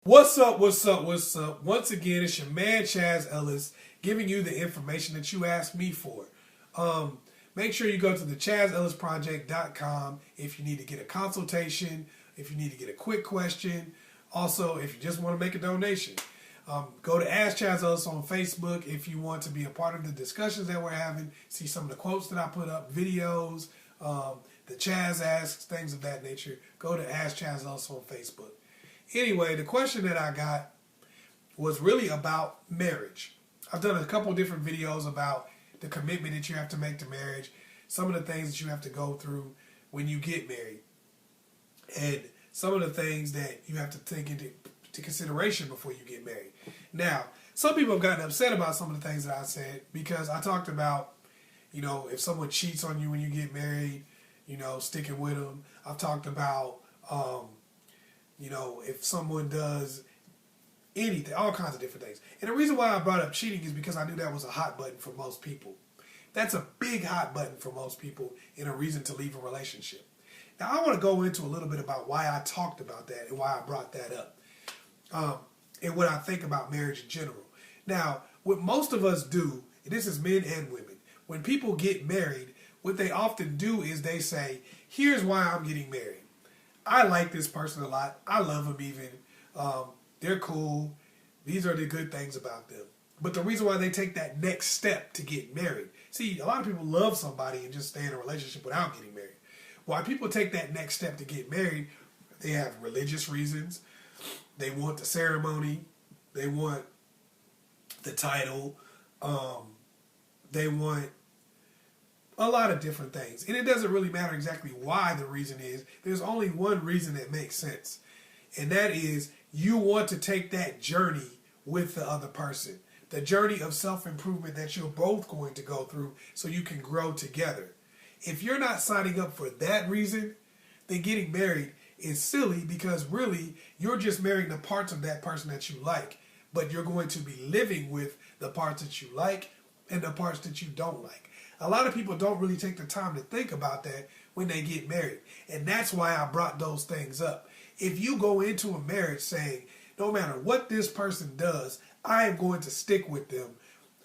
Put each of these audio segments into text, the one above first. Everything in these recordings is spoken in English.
What's up, what's up, what's up? Once again, it's your man Chazz Ellis giving you the information that you asked me for. Make sure you go to the ChazzEllisProject.com if you need to get a consultation, if you need to get a quick question. Also, if you just want to make a donation. Go to Ask Chazz Ellis on Facebook if you want to be a part of the discussions that we're having, see some of the quotes that I put up, videos, the Chazz Asks, things of that nature. Go to Ask Chazz Ellis on Facebook. Anyway, the question that I got was really about marriage. I've done a couple different videos about the commitment that you have to make to marriage, some of the things that you have to go through when you get married, and some of the things that you have to take into consideration before you get married. Now, some people have gotten upset about some of the things that I said because I talked about, if someone cheats on you when you get married, sticking with them. I've talked about, if someone does anything, all kinds of different things. And the reason why I brought up cheating is because I knew that was a hot button for most people. That's a big hot button for most people and a reason to leave a relationship. Now, I want to go into a little bit about why I talked about that and why I brought that up. And what I think about marriage in general. Now, what most of us do, and this is men and women, when people get married, what they often do is they say, here's why I'm getting married. I like this person a lot. I love them even. They're cool. These are the good things about them. But the reason why they take that next step to get married. See, a lot of people love somebody and just stay in a relationship without getting married. Why people take that next step to get married, they have religious reasons. They want the ceremony. They want the title. They want a lot of different things. And it doesn't really matter exactly why the reason is. There's only one reason that makes sense. And that is you want to take that journey with the other person. The journey of self-improvement that you're both going to go through so you can grow together. If you're not signing up for that reason, then getting married is silly because really you're just marrying the parts of that person that you like. But you're going to be living with the parts that you like and the parts that you don't like. A lot of people don't really take the time to think about that when they get married. And that's why I brought those things up. If you go into a marriage saying, no matter what this person does, I am going to stick with them.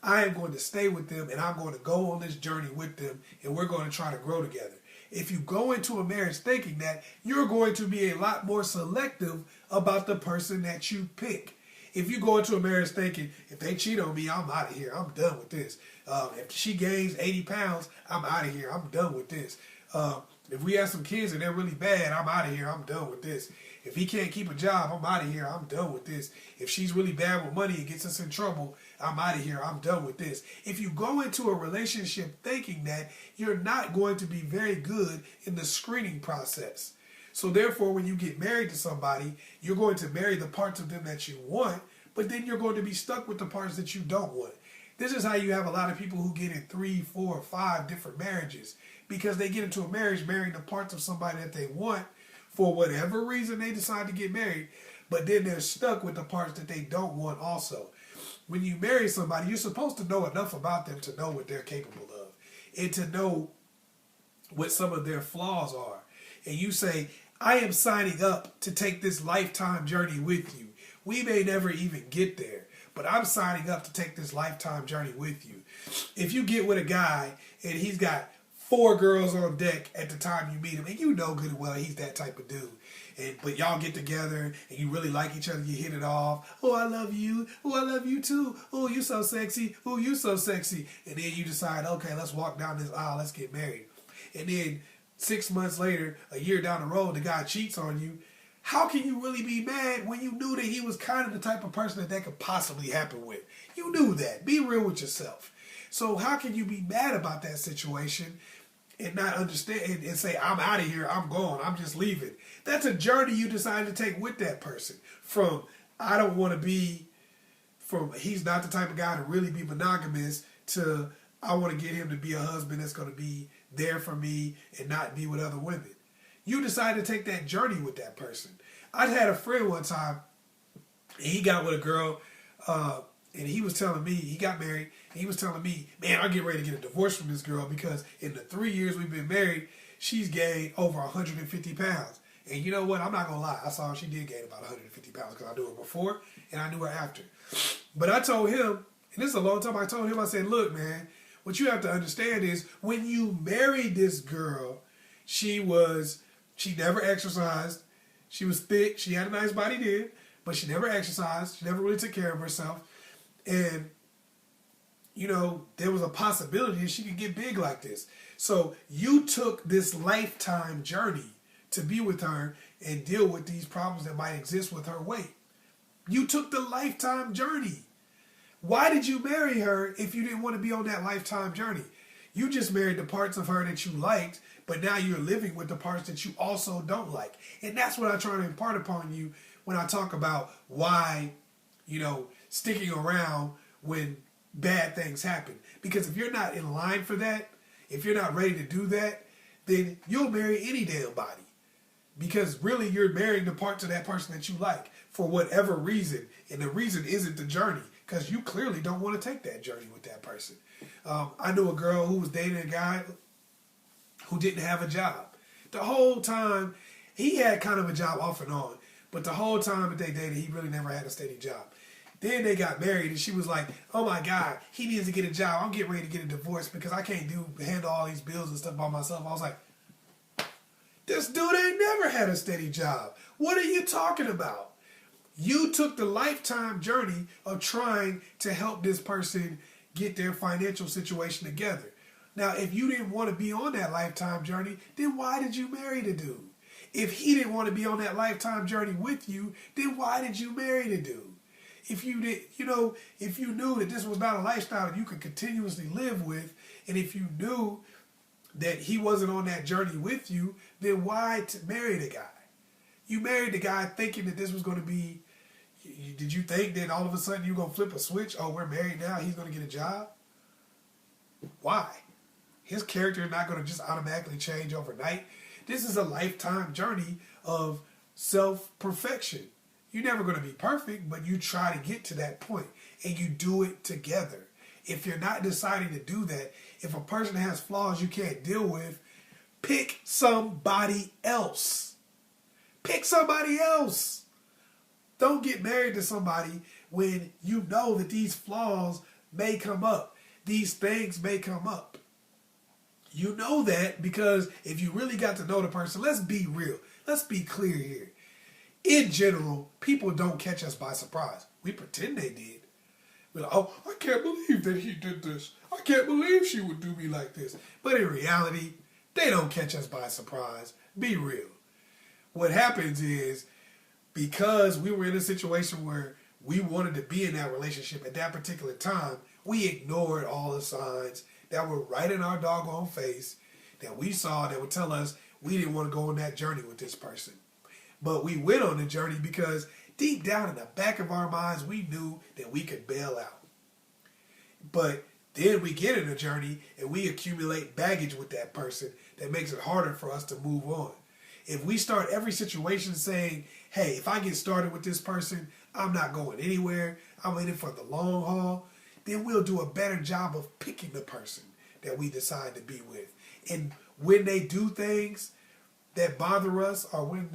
I am going to stay with them and I'm going to go on this journey with them and we're going to try to grow together. If you go into a marriage thinking that, you're going to be a lot more selective about the person that you pick. If you go into a marriage thinking, if they cheat on me, I'm out of here. I'm done with this. If she gains 80 pounds, I'm out of here. I'm done with this. If we have some kids and they're really bad, I'm out of here. I'm done with this. If he can't keep a job, I'm out of here. I'm done with this. If she's really bad with money and gets us in trouble, I'm out of here. I'm done with this. If you go into a relationship thinking that, you're not going to be very good in the screening process. So therefore, when you get married to somebody, you're going to marry the parts of them that you want, but then you're going to be stuck with the parts that you don't want. This is how you have a lot of people who get in 3, 4, 5 different marriages because they get into a marriage marrying the parts of somebody that they want for whatever reason they decide to get married, but then they're stuck with the parts that they don't want also. When you marry somebody, you're supposed to know enough about them to know what they're capable of and to know what some of their flaws are. And you say, I am signing up to take this lifetime journey with you. We may never even get there, but I'm signing up to take this lifetime journey with you. If you get with a guy and he's got 4 girls on deck at the time you meet him, and you know good and well he's that type of dude, but y'all get together and you really like each other, you hit it off. Oh, I love you. Oh, I love you too. Oh, you so sexy. Oh, you so sexy. And then you decide, okay, let's walk down this aisle. Let's get married. And then 6 months later, a year down the road, the guy cheats on you. How can you really be mad when you knew that he was kind of the type of person that could possibly happen with? You knew that. Be real with yourself. So how can you be mad about that situation and not understand and say, I'm out of here, I'm gone, I'm just leaving? That's a journey you decided to take with that person. From, I don't want to be, from he's not the type of guy to really be monogamous, to I want to get him to be a husband that's going to be there for me and not be with other women. You decided to take that journey with that person. I had a friend one time, and he got with a girl, and he was telling me, he got married, and he was telling me, man, I'm getting ready to get a divorce from this girl because in the 3 years we've been married, she's gained over 150 pounds. And you know what? I'm not going to lie. I saw her. She did gain about 150 pounds because I knew her before and I knew her after. But I told him, and this is a long time, I told him, I said, look, man, what you have to understand is when you married this girl, she never exercised. She was thick. She had a nice body then, but she never exercised. She never really took care of herself. And, you know, there was a possibility that she could get big like this. So you took this lifetime journey to be with her and deal with these problems that might exist with her weight. You took the lifetime journey. Why did you marry her if you didn't want to be on that lifetime journey? You just married the parts of her that you liked, but now you're living with the parts that you also don't like. And that's what I try to impart upon you when I talk about why, you know, sticking around when bad things happen. Because if you're not in line for that, if you're not ready to do that, then you'll marry any damn body. Because really you're marrying the parts of that person that you like for whatever reason. And the reason isn't the journey. Because you clearly don't want to take that journey with that person. I knew a girl who was dating a guy who didn't have a job. The whole time, he had kind of a job off and on. But the whole time that they dated, he really never had a steady job. Then they got married and she was like, oh my God, he needs to get a job. I'm getting ready to get a divorce because I can't handle all these bills and stuff by myself. I was like, this dude ain't never had a steady job. What are you talking about? You took the lifetime journey of trying to help this person get their financial situation together. Now, if you didn't want to be on that lifetime journey, then why did you marry the dude? If he didn't want to be on that lifetime journey with you, then why did you marry the dude? If you did, you know, if you knew that this was not a lifestyle that you could continuously live with, and if you knew that he wasn't on that journey with you, then why marry the guy? You married the guy thinking that this was going to be, did you think that all of a sudden you're going to flip a switch? Oh, we're married now, he's going to get a job? Why? His character is not going to just automatically change overnight. This is a lifetime journey of self-perfection. You're never going to be perfect, but you try to get to that point, and you do it together. If you're not deciding to do that, if a person has flaws you can't deal with, pick somebody else. Pick somebody else. Don't get married to somebody when you know that these flaws may come up. These things may come up. You know that because if you really got to know the person, let's be real. Let's be clear here. In general, people don't catch us by surprise. We pretend they did. We're like, oh, I can't believe that he did this. I can't believe she would do me like this. But in reality, they don't catch us by surprise. Be real. What happens is because we were in a situation where we wanted to be in that relationship at that particular time, we ignored all the signs that were right in our doggone face that we saw that would tell us we didn't want to go on that journey with this person. But we went on the journey because deep down in the back of our minds, we knew that we could bail out. But then we get in a journey and we accumulate baggage with that person that makes it harder for us to move on. If we start every situation saying, hey, if I get started with this person, I'm not going anywhere, I'm in it for the long haul, then we'll do a better job of picking the person that we decide to be with. And when they do things that bother us, or when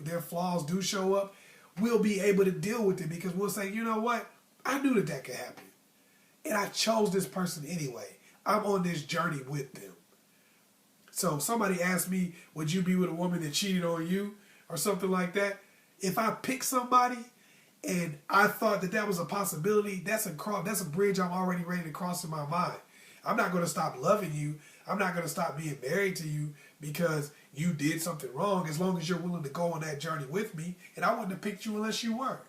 their flaws do show up, we'll be able to deal with it because we'll say, you know what? I knew that could happen. And I chose this person anyway. I'm on this journey with them. So if somebody asked me, would you be with a woman that cheated on you or something like that? If I pick somebody and I thought that was a possibility, that's a bridge I'm already ready to cross in my mind. I'm not going to stop loving you. I'm not going to stop being married to you because you did something wrong, as long as you're willing to go on that journey with me. And I wouldn't have picked you unless you were.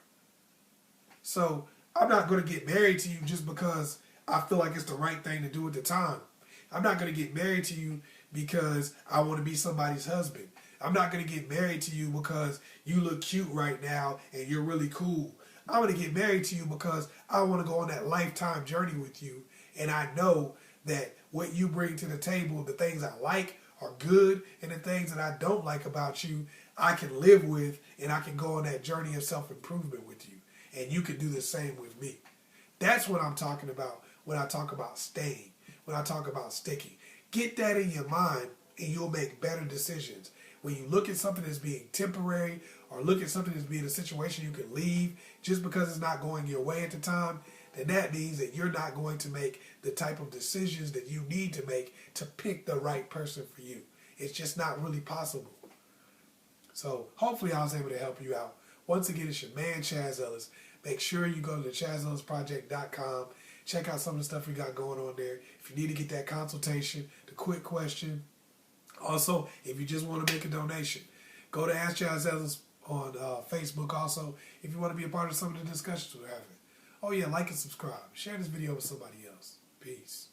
So I'm not going to get married to you just because I feel like it's the right thing to do at the time. I'm not going to get married to you because I want to be somebody's husband. I'm not going to get married to you because you look cute right now and you're really cool. I'm going to get married to you because I want to go on that lifetime journey with you. And I know that what you bring to the table, the things I like are good, and the things that I don't like about you, I can live with, and I can go on that journey of self-improvement with you. And you can do the same with me. That's what I'm talking about when I talk about staying, when I talk about sticking. Get that in your mind, and you'll make better decisions. When you look at something as being temporary or look at something as being a situation you can leave just because it's not going your way at the time, then that means that you're not going to make the type of decisions that you need to make to pick the right person for you. It's just not really possible. So hopefully I was able to help you out. Once again, it's your man, Chazz Ellis. Make sure you go to the ChazzEllisProject.com. Check out some of the stuff we got going on there. If you need to get that consultation, the quick question. Also, if you just want to make a donation, go to Ask Chazz Ellis on Facebook also if you want to be a part of some of the discussions we're having. Oh yeah, like and subscribe. Share this video with somebody else. Peace.